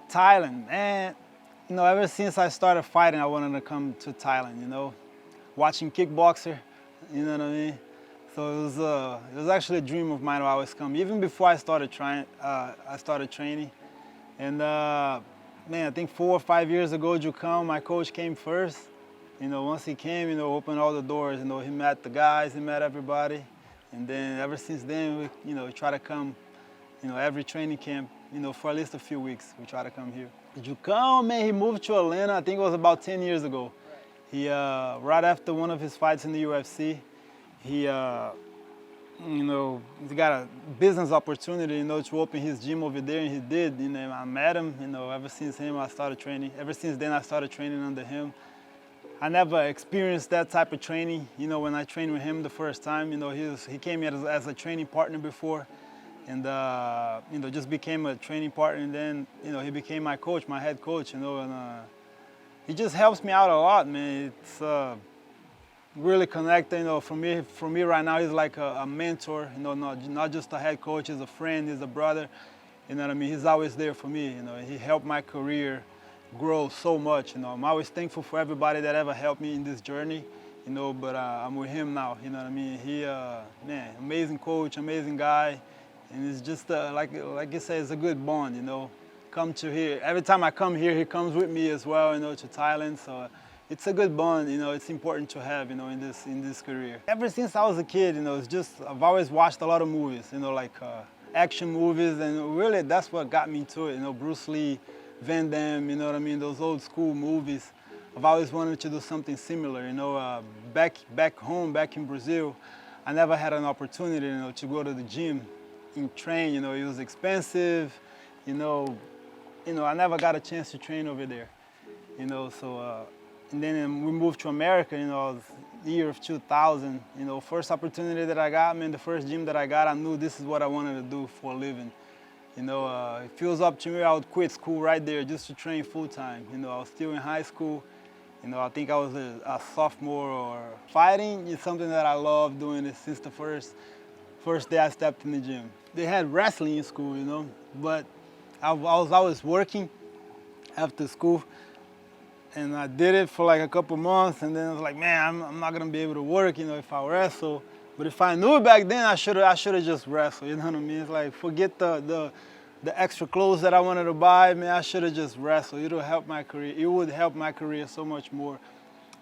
Thailand, and ever since I started fighting, I wanted to come to Thailand. Watching kickboxer, you know what I mean. So it was actually a dream of mine to always come. Even before I started training, and man, I think 4 or 5 years ago, Jucão, my coach, came first. Once he came, opened all the doors. He met the guys, he met everybody, and then ever since then, we try to come, every training camp, for at least a few weeks, we try to come here. Jucão, man, he moved to Atlanta, I think it was about 10 years ago. He, right after one of his fights in the UFC, he got a business opportunity, to open his gym over there, and he did. I met him, ever since him, I started training. Ever since then, I started training under him. I never experienced that type of training, when I trained with him the first time. He came here as a training partner before, and, just became a training partner, and then, he became my coach, my head coach, and he just helps me out a lot, man. It's really connected, for me right now, he's like a mentor, not just a head coach, he's a friend, he's a brother, you know what I mean? He's always there for me, he helped my career grow so much, I'm always thankful for everybody that ever helped me in this journey, but I'm with him now, you know what I mean? He, man, amazing coach, amazing guy, and it's just, like you said, it's a good bond, Come to here, every time I come here, he comes with me as well, to Thailand, so it's a good bond, it's important to have, in this career. Ever since I was a kid, it's just, I've always watched a lot of movies, like action movies, and really that's what got me to it, Bruce Lee, Van Damme, you know what I mean, those old school movies. I've always wanted to do something similar, back home, back in Brazil, I never had an opportunity, to go to the gym and train, it was expensive, I never got a chance to train over there, so, and then we moved to America, the year of 2000, first opportunity that I got, man, the first gym that I got, I knew this is what I wanted to do for a living. If it was up to me, I would quit school right there just to train full time. I was still in high school. I think I was a sophomore. Or fighting is something that I love doing it since the first day I stepped in the gym. They had wrestling in school, but I was always working after school. And I did it for like a couple months, and then I was like, man, I'm not gonna be able to work, if I wrestle. But if I knew back then, I should have just wrestled, you know what I mean? It's like, forget the extra clothes that I wanted to buy, man, I should have just wrestled. It would help my career. It would help my career so much more.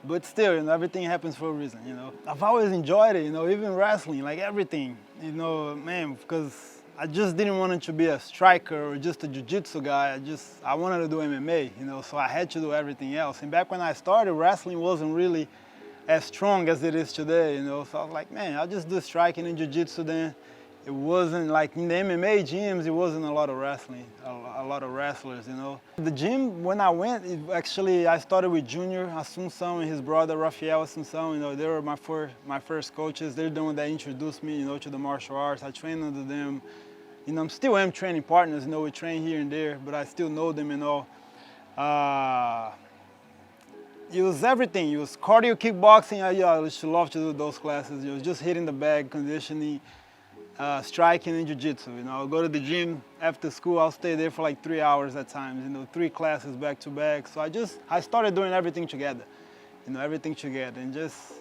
But still, everything happens for a reason, I've always enjoyed it, even wrestling, like everything, man, because I just didn't want it to be a striker or just a jiu-jitsu guy. I wanted to do MMA, so I had to do everything else. And back when I started, wrestling wasn't really as strong as it is today, So I was like, man, I'll just do striking and jiu-jitsu then. It wasn't like in the MMA gyms, it wasn't a lot of wrestling, a lot of wrestlers, The gym, when I went, I started with Junior Assunção and his brother Rafael Assunção, they were my first coaches. They're the one that introduced me, to the martial arts. I trained under them. I'm still am training partners, we train here and there, but I still know them and all. It was everything. It was cardio, kickboxing. I used to love to do those classes. It was just hitting the bag, conditioning, striking, and jiu-jitsu. I'll go to the gym after school. I'll stay there for like 3 hours at times. 3 classes back to back. So I started doing everything together. Everything together, and just,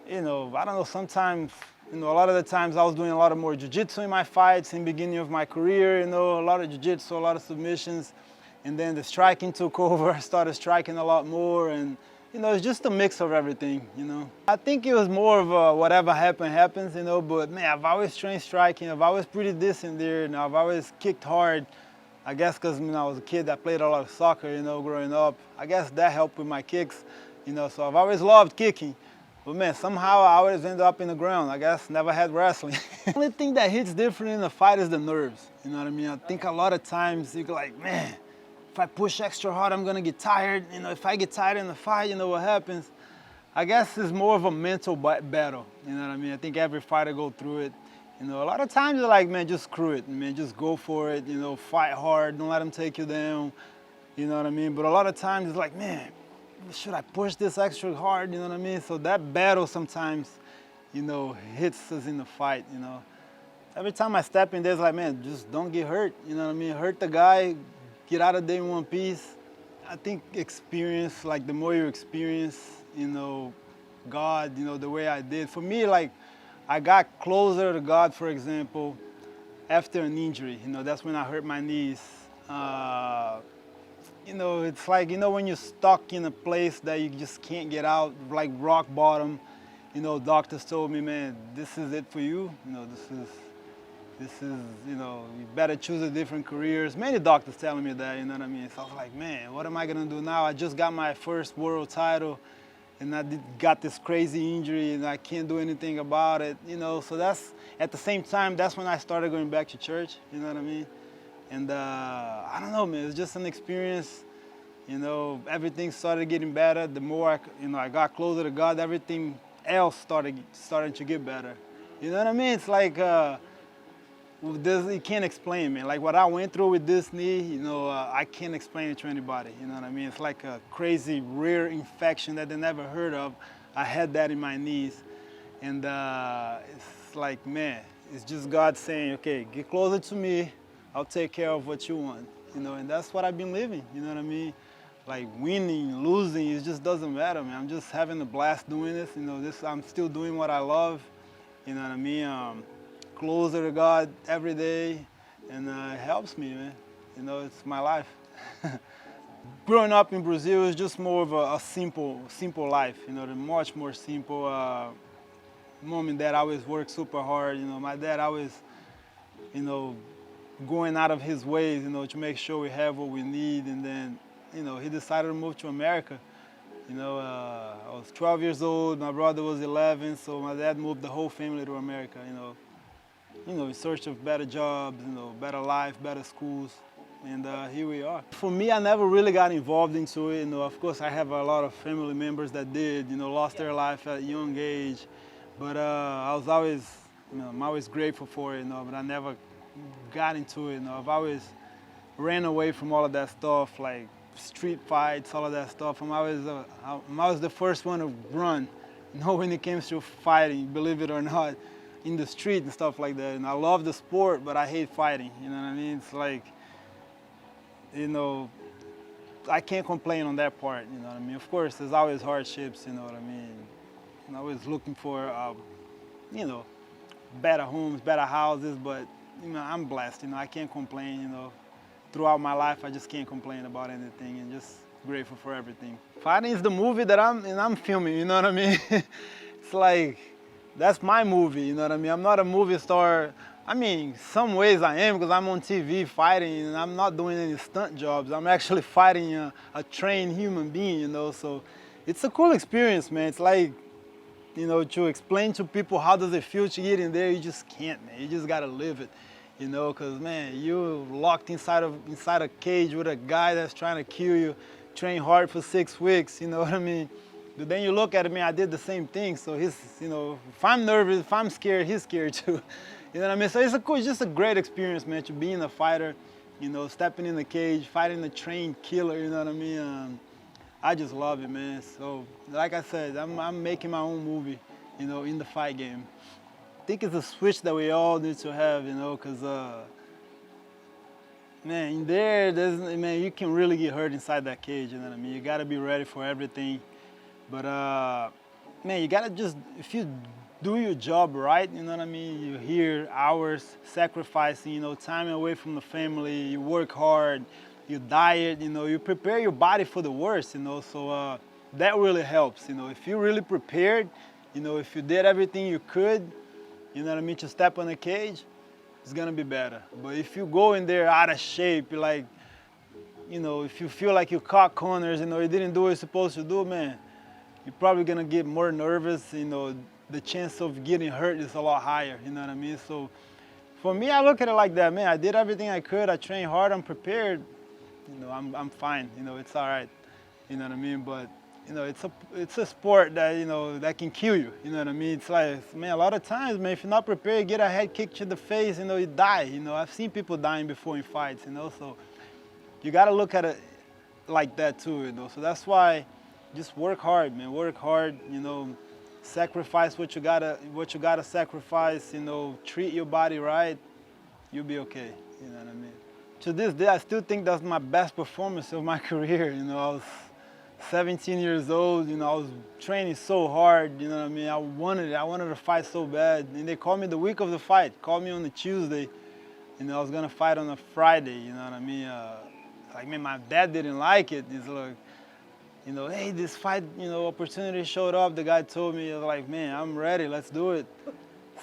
I don't know. Sometimes, a lot of the times I was doing a lot of more jiu-jitsu in my fights in the beginning of my career. A lot of jiu-jitsu, a lot of submissions. And then the striking took over. I started striking a lot more, and it's just a mix of everything. I think it was more of a whatever happens. But man, I've always trained striking. I've always pretty decent there. I've always kicked hard. I guess because I was a kid that played a lot of soccer. Growing up. I guess that helped with my kicks. So I've always loved kicking. But man, somehow I always end up in the ground. I guess never had wrestling. The only thing that hits different in a fight is the nerves. You know what I mean? I think a lot of times you're like, man, if I push extra hard, I'm gonna get tired. If I get tired in the fight, what happens? I guess it's more of a mental battle. You know what I mean? I think every fighter go through it. A lot of times you're like, man, just screw it, man, just go for it. Fight hard, don't let them take you down. You know what I mean? But a lot of times it's like, man, should I push this extra hard? You know what I mean? So that battle sometimes, hits us in the fight. Every time I step in there, it's like, man, just don't get hurt. You know what I mean? Hurt the guy, get out of there in one piece. I think experience, like the more you experience, God, the way I did. For me, like I got closer to God, for example, after an injury. That's when I hurt my knees. It's like, when you're stuck in a place that you just can't get out, like rock bottom. Doctors told me, man, this is it for you. This is, you better choose a different careers. Many doctors telling me that, you know what I mean? So I was like, man, what am I gonna do now? I just got my first world title and got this crazy injury and I can't do anything about it, So that's, at the same time, that's when I started going back to church, you know what I mean? And I don't know, man, it's just an experience. Everything started getting better. The more I got closer to God, everything else starting to get better. You know what I mean? It's like, you can't explain, man. Like what I went through with this knee, I can't explain it to anybody. You know what I mean? It's like a crazy rare infection that they never heard of. I had that in my knees. And it's like, man, it's just God saying, okay, get closer to me. I'll take care of what you want. And that's what I've been living. You know what I mean? Like winning, losing, it just doesn't matter, man. I'm just having a blast doing this. I'm still doing what I love. You know what I mean? Closer to God every day, and it helps me, man. It's my life. Growing up in Brazil is just more of a simple life. The much more simple. Mom and dad always worked super hard. My dad always, going out of his ways, to make sure we have what we need. And then, he decided to move to America. I was 12 years old, my brother was 11, so my dad moved the whole family to America, in search of better jobs, better life, better schools, and here we are. For me, I never really got involved into it. Of course, I have a lot of family members that did, lost their life at a young age, but I was always, I'm always grateful for it, but I never got into it. I've always ran away from all of that stuff, like street fights, all of that stuff. I'm always the first one to run, when it comes to fighting, believe it or not, in the street and stuff like that. And I love the sport, but I hate fighting, you know what I mean? It's like, I can't complain on that part, you know what I mean? Of course, there's always hardships, you know what I mean? I'm always looking for, better homes, better houses, but, I'm blessed, I can't complain, Throughout my life, I just can't complain about anything and just grateful for everything. Fighting is the movie that I'm filming, you know what I mean? It's like, that's my movie, you know what I mean? I'm not a movie star. I mean, some ways I am because I'm on TV fighting and I'm not doing any stunt jobs. I'm actually fighting a trained human being, so it's a cool experience, man. It's like, to explain to people how does it feel to get in there, you just can't, man. You just gotta live it, because, man, you're locked inside a cage with a guy that's trying to kill you, train hard for 6 weeks, you know what I mean? But then you look at me, I did the same thing. So he's, if I'm nervous, if I'm scared, he's scared too. You know what I mean? So it's just a great experience, man, to being a fighter, stepping in the cage, fighting a trained killer, you know what I mean? I just love it, man. So, like I said, I'm making my own movie, in the fight game. I think it's a switch that we all need to have, because, man, in there, man, you can really get hurt inside that cage, you know what I mean? You gotta be ready for everything. But, man, you gotta just, if you do your job right, you know what I mean? You're here, hours, sacrificing, time away from the family, you work hard, you diet, you prepare your body for the worst, so that really helps, If you're really prepared, if you did everything you could, you know what I mean, to step on the cage, it's gonna be better. But if you go in there out of shape, like, if you feel like you caught corners, you didn't do what you're supposed to do, man, you're probably gonna get more nervous, the chance of getting hurt is a lot higher, you know what I mean? So for me, I look at it like that, man, I did everything I could, I trained hard, I'm prepared, I'm fine, it's all right, you know what I mean? But, it's a sport that, that can kill you, you know what I mean? It's like, man, a lot of times, man, if you're not prepared, you get a head kick to the face, you die, I've seen people dying before in fights, so you gotta look at it like that too, so that's why just work hard, man. Work hard, sacrifice what you gotta sacrifice, treat your body right, you'll be okay, you know what I mean? to this day, I still think that's my best performance of my career. You know, I was 17 years old, you know, I was training so hard, you know what I mean? I wanted to fight so bad. And they called me the week of the fight, called me on the Tuesday. You know, I was gonna fight on a Friday, you know what I mean? Like, man, my dad didn't like it. He's like, you know, hey, this fight, you know, opportunity showed up. The guy told me, I was like, man, I'm ready, let's do it.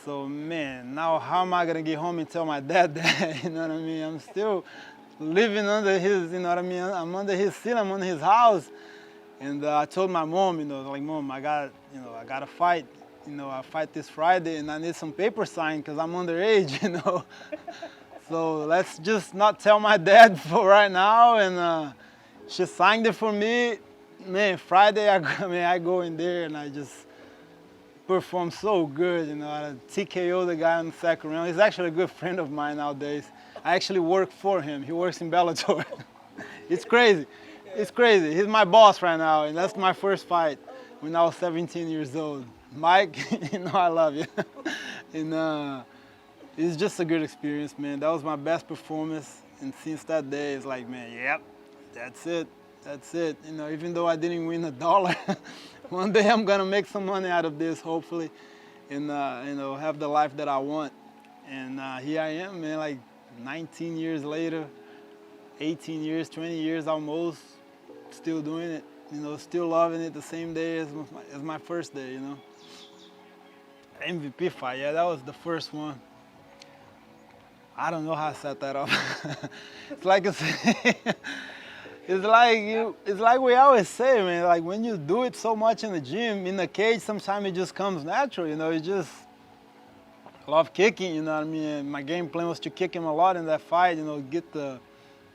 So, man, now how am I gonna get home and tell my dad that, you know what I mean? I'm still living under his, you know what I mean? I'm under his ceiling, I'm under his house. And I told my mom, you know, like, Mom, I got to fight. You know, I fight this Friday and I need some paper signed because I'm underage, you know. So let's just not tell my dad for right now. And she signed it for me. Man, Friday, I go in there and I just perform so good, you know. I TKO the guy in the second round. He's actually a good friend of mine nowadays. I actually work for him. He works in Belator. It's crazy. It's crazy. He's my boss right now, and that's my first fight when I was 17 years old. Mike, you know I love you. And it's just a good experience, man. That was my best performance, and since that day, it's like, man, yep, that's it. That's it. You know, even though I didn't win $1, one day I'm gonna make some money out of this, hopefully, and you know, have the life that I want. And here I am, man. Like 19 years later, 18 years, 20 years almost. Still doing it, you know, still loving it the same day as my first day, you know. MVP fight, yeah, that was the first one. I don't know how I set that up. It's like it's like we always say, man. Like when you do it so much in the gym, in the cage, sometimes it just comes natural, you know. You just love kicking, you know what I mean. And my game plan was to kick him a lot in that fight, you know,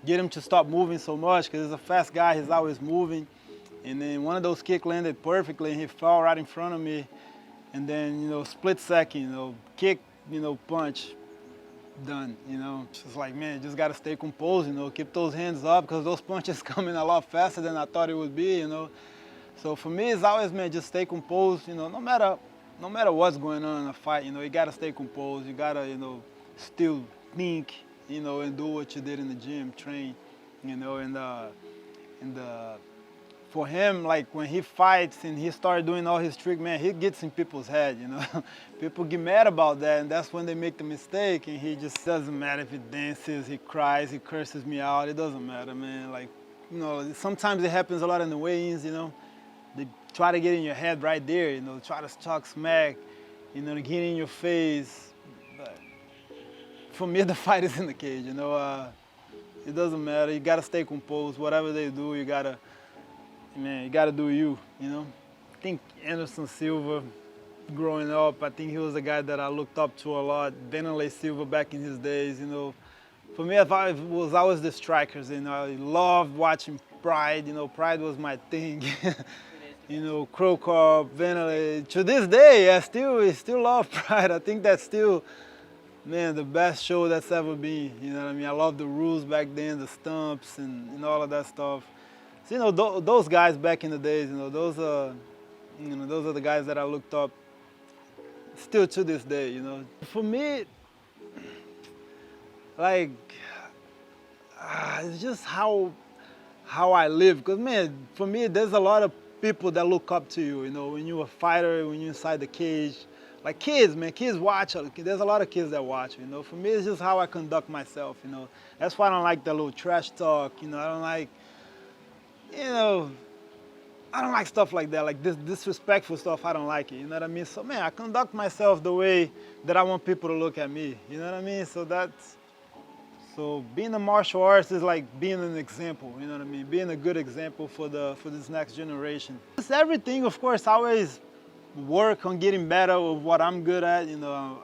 get him to stop moving so much because he's a fast guy, he's always moving. And then one of those kicks landed perfectly and he fell right in front of me. And then, you know, split second, you know, kick, you know, punch, done, you know. It's just like, man, just got to stay composed, you know, keep those hands up because those punches come in a lot faster than I thought it would be, you know. So for me, it's always, man, just stay composed, you know, no matter what's going on in a fight, you know, you got to stay composed. You got to, you know, still think, you know, and do what you did in the gym, train, you know, and for him, like when he fights and he started doing all his tricks, man, he gets in people's head, you know. People get mad about that, and that's when they make the mistake, and he just doesn't matter if he dances, he cries, he curses me out, it doesn't matter, man. Like, you know, sometimes it happens a lot in the weigh-ins, you know. They try to get in your head right there, you know, try to talk smack, you know, to get in your face. For me, the fight is in the cage, you know. It doesn't matter. You gotta stay composed. Whatever they do, you gotta do you, you know. I think Anderson Silva, growing up, I think he was a guy that I looked up to a lot. Vanderlei Silva back in his days, you know. For me, it was always the strikers, you know. I loved watching Pride, you know. Pride was my thing. You know, Crow Corp, Vanderlei. To this day, I still love Pride. I think that's still, man, the best show that's ever been, you know what I mean? I love the rules back then, the stumps and all of that stuff. So, you know, those guys back in the days, you know, those are the guys that I looked up still to this day, you know. For me, like, it's just how I live. Because, man, for me, there's a lot of people that look up to you, you know, when you're a fighter, when you're inside the cage. Like kids, man, kids watch. There's a lot of kids that watch, you know. For me, it's just how I conduct myself, you know. That's why I don't like that little trash talk, you know. I don't like, you know, I don't like stuff like that, like this disrespectful stuff. I don't like it, you know what I mean? So, man, I conduct myself the way that I want people to look at me, you know what I mean? So being a martial artist is like being an example, you know what I mean? Being a good example for this next generation. It's everything, of course, I always work on getting better with what I'm good at, you know,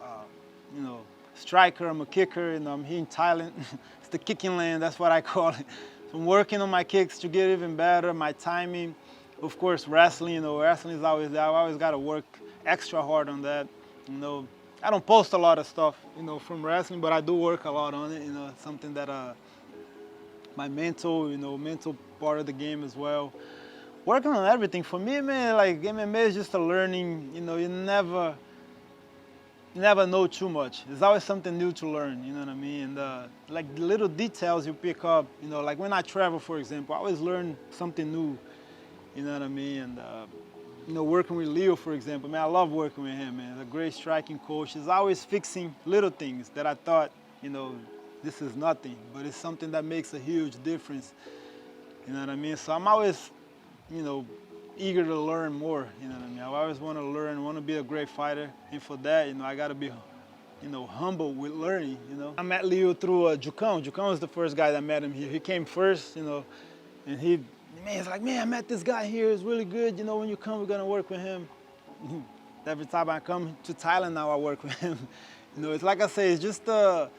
striker, I'm a kicker, you know, I'm here in Thailand. It's the kicking land, that's what I call it. So I'm working on my kicks to get even better, my timing. Of course, wrestling, you know, wrestling is always there. I always got to work extra hard on that, you know. I don't post a lot of stuff, you know, from wrestling, but I do work a lot on it, you know, something that my mental part of the game as well. Working on everything. For me, man, like MMA is just a learning, you know, you never know too much. There's always something new to learn, you know what I mean? And like the little details you pick up, you know, like when I travel, for example, I always learn something new, you know what I mean? And you know, working with Leo, for example, man, I love working with him, man. He's a great striking coach. He's always fixing little things that I thought, you know, this is nothing, but it's something that makes a huge difference, you know what I mean? So I'm always, you know, eager to learn more, you know what I mean? I always want to learn, want to be a great fighter, and for that, you know, I got to be, you know, humble with learning, you know? I met Leo through Jucão. Jucão was the first guy that met him here. He came first, you know, and he's like, man, I met this guy here, it's really good, you know, when you come, we're going to work with him. Every time I come to Thailand now, I work with him. You know, it's like I say, it's just a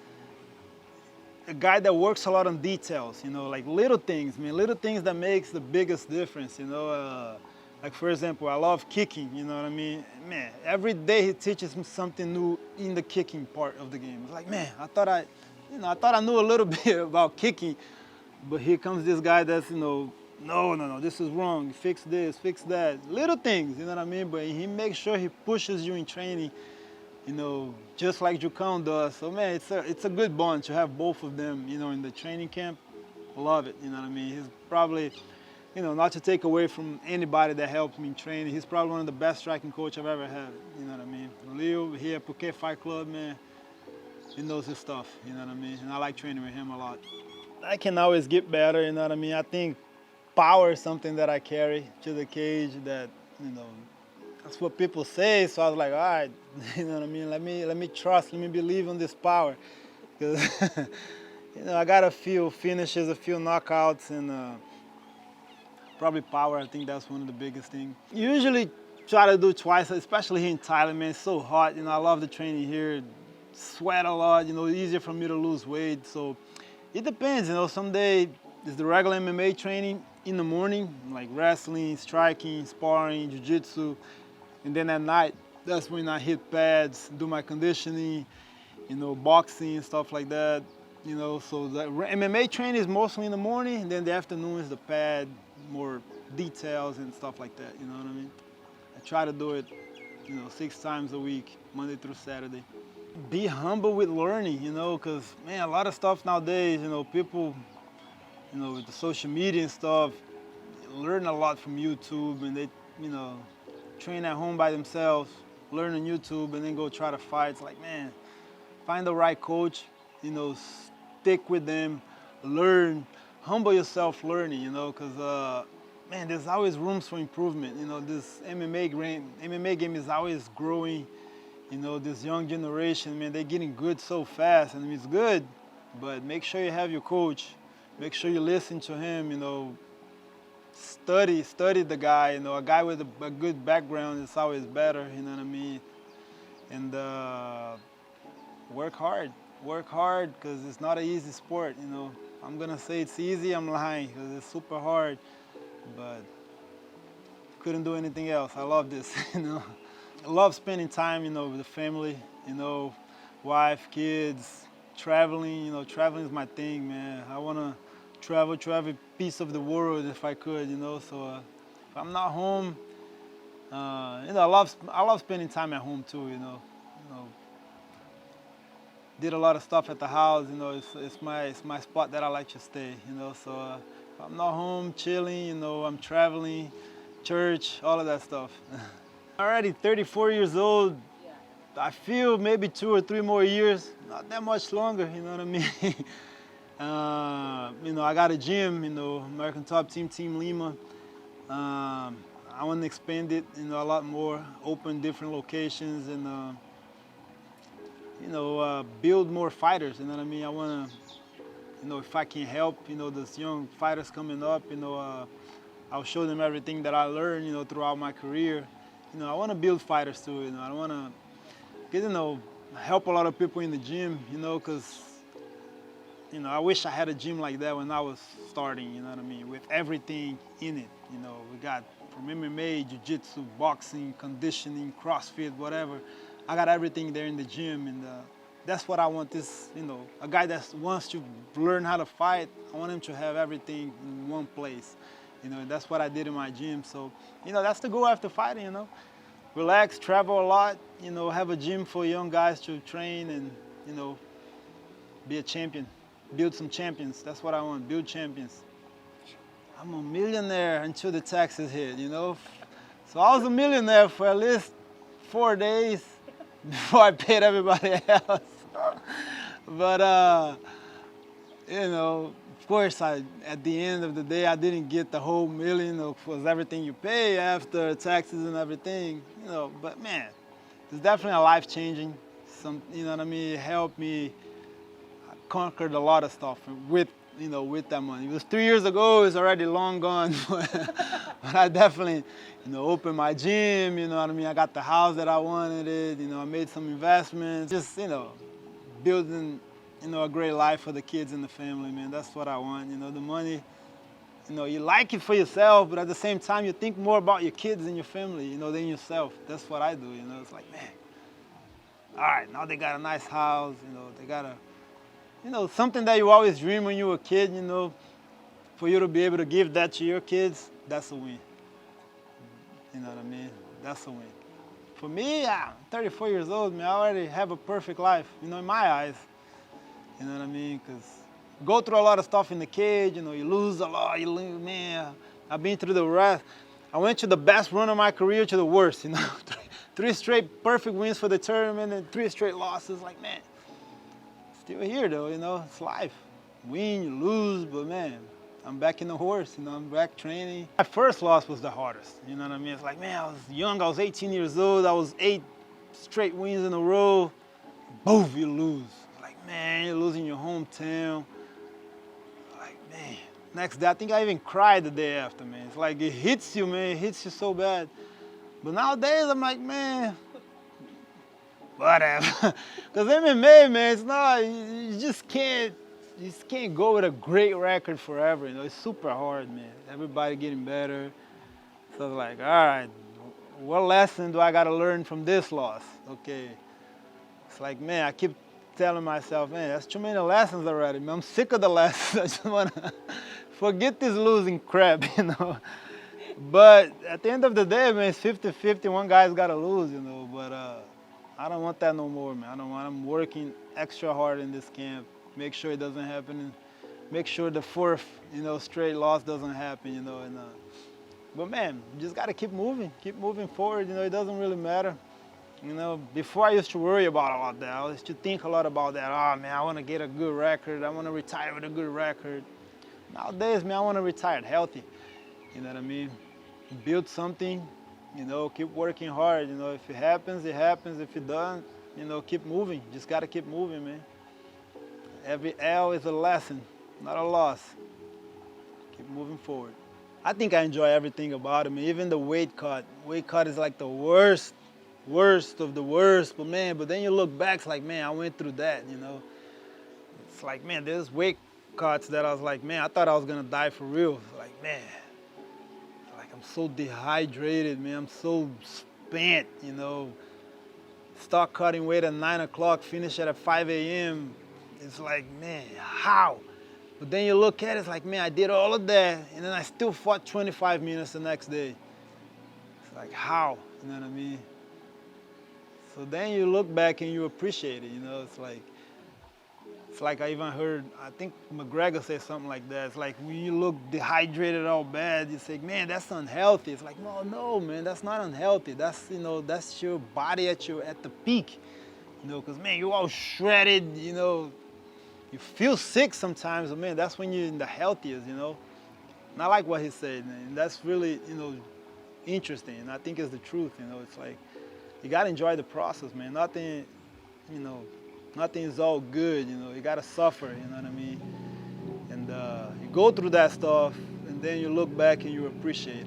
guy that works a lot on details, you know, like little things, man, little things that makes the biggest difference, you know. Like, for example, I love kicking, you know what I mean? Man, every day he teaches me something new in the kicking part of the game. It's like, man, I thought I knew a little bit about kicking, but here comes this guy that's, you know, no, this is wrong, fix this, fix that. Little things, you know what I mean? But he makes sure he pushes you in training, you know, just like Jucão does. So, man, it's a good bond to have both of them, you know, in the training camp. Love it, you know what I mean? He's probably, you know, not to take away from anybody that helped me in training, he's probably one of the best striking coach I've ever had, you know what I mean? Leo here at Phuket Fightclub, man, he knows his stuff, you know what I mean? And I like training with him a lot. I can always get better, you know what I mean? I think power is something that I carry to the cage that, you know, that's what people say. So I was like, all right, you know what I mean? Let me trust, let me believe in this power. Because, you know, I got a few finishes, a few knockouts, and probably power. I think that's one of the biggest things. Usually try to do twice, especially here in Thailand, man. It's so hot, you know, I love the training here. Sweat a lot, you know, easier for me to lose weight. So it depends, you know, some day it's the regular MMA training in the morning, like wrestling, striking, sparring, jiu-jitsu. And then at night, that's when I hit pads, do my conditioning, you know, boxing, stuff like that. You know, so the MMA training is mostly in the morning, and then the afternoon is the pad, more details and stuff like that, you know what I mean? I try to do it, you know, 6 times a week, Monday through Saturday. Be humble with learning, you know, because, man, a lot of stuff nowadays, you know, people, you know, with the social media and stuff, learn a lot from YouTube, and they, you know, train at home by themselves, learn on YouTube, and then go try to fight. It's like, man, find the right coach, you know, stick with them, learn, humble yourself learning, you know, because, man, there's always rooms for improvement. You know, this MMA game is always growing. You know, this young generation, man, they're getting good so fast. I mean, it's good, but make sure you have your coach. Make sure you listen to him, you know, study the guy, you know, a guy with a good background is always better, you know what I mean? And work hard, because it's not an easy sport, you know. I'm gonna say it's easy, I'm lying, because it's super hard, but couldn't do anything else. I love this, you know. I love spending time, you know, with the family, you know, wife, kids, traveling, you know, traveling is my thing, man. I wanna travel to every piece of the world if I could, you know, so if I'm not home, you know, I love spending time at home too, you know. Did a lot of stuff at the house, you know, it's my spot that I like to stay, you know, so if I'm not home chilling, you know, I'm traveling, church, all of that stuff. Already 34 years old, I feel maybe 2 or 3 more years, not that much longer, you know what I mean? You know, I got a gym, you know, American Top Team, Team Lima. I want to expand it, you know, a lot more, open different locations, and you know, build more fighters, you know what I mean? I want to, you know, if I can help, you know, those young fighters coming up, you know, I'll show them everything that I learned, you know, throughout my career. You know, I want to build fighters too, you know, I want to, you know, help a lot of people in the gym, you know, because, you know, I wish I had a gym like that when I was starting, you know what I mean, with everything in it, you know. We got from MMA, jiu-jitsu, boxing, conditioning, CrossFit, whatever. I got everything there in the gym, and that's what I want this, you know, a guy that wants to learn how to fight, I want him to have everything in one place. You know, that's what I did in my gym. So, you know, that's the goal after fighting, you know. relax, travel a lot, you know, have a gym for young guys to train and, you know, be a champion, build some champions. That's what I want, build champions. I'm a millionaire until the taxes hit, you know. So I was a millionaire for at least 4 days before I paid everybody else. But, you know, of course, at the end of the day, I didn't get the whole million, of course, everything you pay after taxes and everything, you know. But man, it's definitely a life-changing. You know what I mean? It helped me conquer a lot of stuff with, you know, with that money. It was 3 years ago, it's already long gone. But I definitely, you know, opened my gym, you know what I mean? I got the house that I wanted, you know, I made some investments. Just, you know, building, you know, a great life for the kids and the family, man. That's what I want, you know, the money, you know, you like it for yourself, but at the same time, you think more about your kids and your family, you know, than yourself. That's what I do, you know. It's like, man, all right, now they got a nice house, you know, they got a, you know, something that you always dream when you were a kid, you know, for you to be able to give that to your kids, that's a win. You know what I mean? That's a win. For me, I'm 34 years old, man, I already have a perfect life, you know, in my eyes. You know what I mean? Because go through a lot of stuff in the cage, you know, you lose a lot, you lose, man. I've been through the rest. I went to the best run of my career to the worst, you know. 3 straight perfect wins for the tournament and 3 straight losses, like, man. Still here though, you know, it's life. Win, you lose, but man, I'm back in the horse, you know, I'm back training. My first loss was the hardest, you know what I mean? It's like, man, I was young, I was 18 years old, I was 8 straight wins in a row. Boom, you lose. Like, man, you're losing your hometown. Like, man. Next day, I think I even cried the day after, man. It's like, it hits you, man, it hits you so bad. But nowadays, I'm like, man, whatever. Because MMA, man, it's not, you just can't go with a great record forever, you know. It's super hard, man. Everybody getting better. So it's like, all right, what lesson do I got to learn from this loss? Okay. It's like, man, I keep telling myself, man, that's too many lessons already, man. I'm sick of the lessons. I just want to forget this losing crap, you know. But at the end of the day, man, it's 50-50. One guy's got to lose, you know. But I don't want that no more, man. I don't want. I'm working extra hard in this camp. Make sure it doesn't happen. And make sure the 4th, you know, straight loss doesn't happen, you know. And but man, you just got to keep moving forward. You know, it doesn't really matter. You know, before I used to worry about all of that. I used to think a lot about that. Oh, man, I want to get a good record. I want to retire with a good record. Nowadays, man, I want to retire healthy. You know what I mean? Build something, you know, keep working hard. You know, if it happens, it happens. If it doesn't, you know, keep moving. Just got to keep moving, man. Every L is a lesson, not a loss. Keep moving forward. I think I enjoy everything about it, man. Even the weight cut. Weight cut is like the worst of the worst, but man, but then you look back, it's like, man, I went through that, you know. It's like, man, there's weight cuts that I was like, man, I thought I was gonna die for real. Like, man, like I'm so dehydrated, man, I'm so spent, you know. Start cutting weight at 9 o'clock, finish at 5 a.m. It's like, man, how? But then you look at it, it's like, man, I did all of that, and then I still fought 25 minutes the next day. It's like, how? You know what I mean? So then you look back and you appreciate it, you know. It's like I even heard, I think McGregor said something like that. It's like when you look dehydrated all bad, you say, man, that's unhealthy. It's like, no, man, that's not unhealthy. That's, you know, that's your body at the peak, you know, because, man, you're all shredded, you know. You feel sick sometimes, but, man, that's when you're in the healthiest, you know. Not like what he said, man. That's really, you know, interesting, and I think it's the truth, you know. It's like, you gotta enjoy the process, man. Nothing, you know, nothing is all good, you know. You gotta suffer, you know what I mean? And you go through that stuff, and then you look back and you appreciate it.